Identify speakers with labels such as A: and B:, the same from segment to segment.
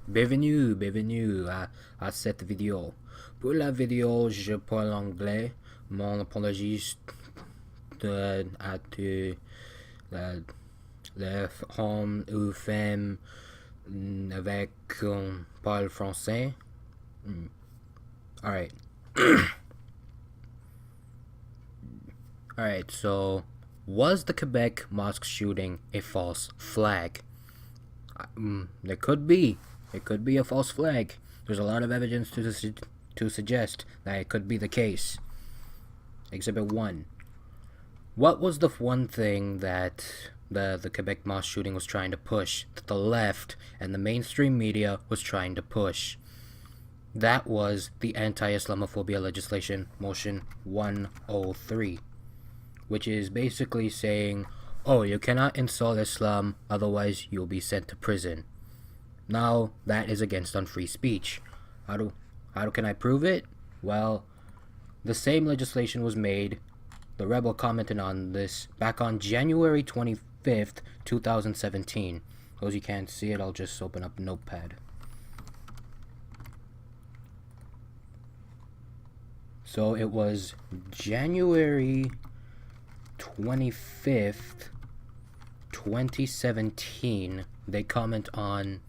A: Bienvenue à cette vidéo. Pour la vidéo, je parle anglais. Mon apologie à tous les hommes ou femmes avec parle français. Alright. Alright, so was the Quebec mosque shooting a false flag? There could be. It could be a false flag. There's a lot of evidence to suggest that it could be the case. Exhibit 1. What was the one thing that the Quebec mosque shooting was trying to push, that the left and the mainstream media was trying to push? That was the anti-Islamophobia legislation, Motion 103, which is basically saying, oh, you cannot insult Islam, otherwise you'll be sent to prison. Now, that is against free speech. How can I prove it? Well, the same legislation was made. The rebel commented on this back on January 25th, 2017. Those you can't see it, I'll just open up Notepad. So it was January 25th, 2017. They comment on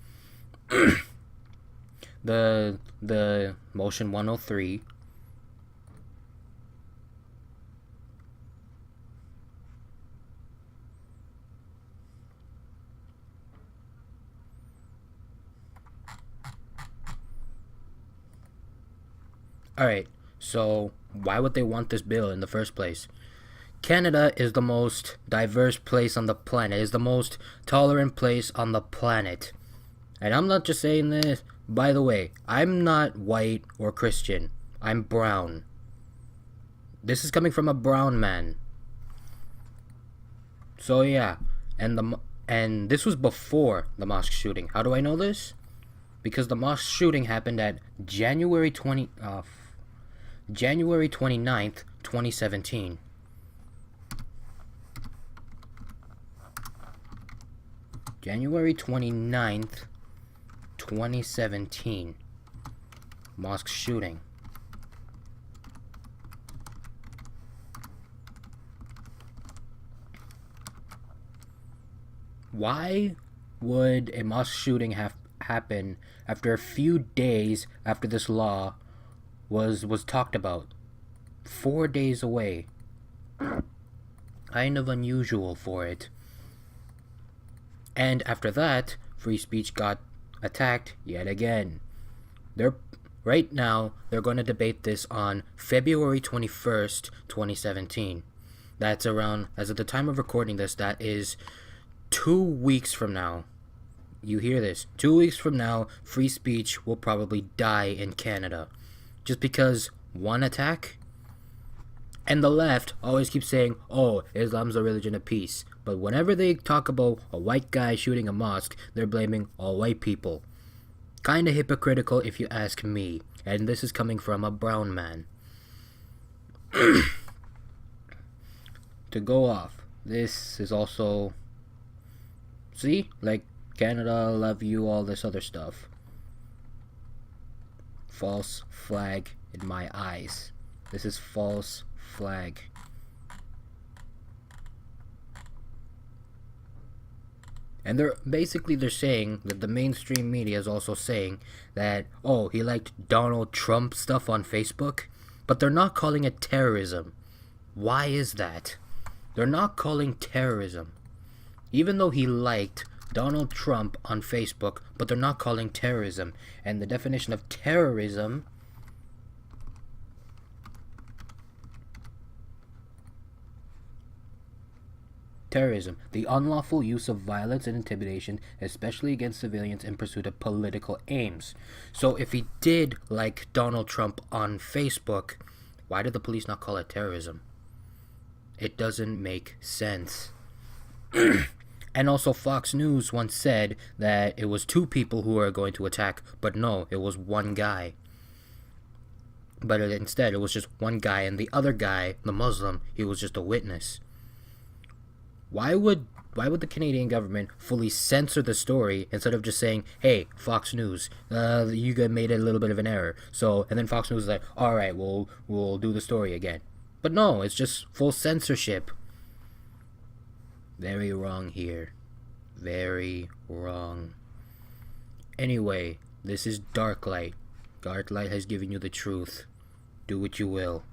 A: the Motion 103. Alright, so why would they want this bill in the first place? Canada is the most diverse place on the planet, is the most tolerant place on the planet. And I'm not just saying this, by the way, I'm not white or Christian. I'm brown. This is coming from a brown man. So yeah, and this was before the mosque shooting. How do I know this? Because the mosque shooting happened at January 29th, 2017. January 29th, 2017. Mosque shooting. Why would a mosque shooting happen after a few days after this law was talked about? 4 days away. Kind of unusual for it. And after that, free speech got attacked yet again. Right now, they're going to debate this on February 21st, 2017. That's around, as of the time of recording this, that is 2 weeks from now. You hear this? 2 weeks from now, free speech will probably die in Canada. Just because one attack? And the left always keeps saying, oh, Islam's a religion of peace. But whenever they talk about a white guy shooting a mosque, they're blaming all white people. Kinda hypocritical if you ask me. And this is coming from a brown man. To go off, this is also... See? Like, Canada, love you, all this other stuff. False flag in my eyes. This is false flag. And they're saying that the mainstream media is also saying that, oh, he liked Donald Trump stuff on Facebook, but they're not calling it terrorism. Why is that? They're not calling terrorism. Even though he liked Donald Trump on Facebook, but they're not calling terrorism. And the definition of terrorism the unlawful use of violence and intimidation, especially against civilians in pursuit of political aims. So if he did like Donald Trump on Facebook, why did the police not call it terrorism? It doesn't make sense. And also Fox News once said that it was 2 people who were going to attack, but no, it was 1 guy. But instead, it was just 1 guy, and the other guy, the Muslim, he was just a witness. Why would the Canadian government fully censor the story instead of just saying, "Hey, Fox News, you guys made a little bit of an error." So, and then Fox News is like, "All right, we'll do the story again." But no, it's just full censorship. Very wrong here. Very wrong. Anyway, this is Dark Light. Dark Light has given you the truth. Do what you will.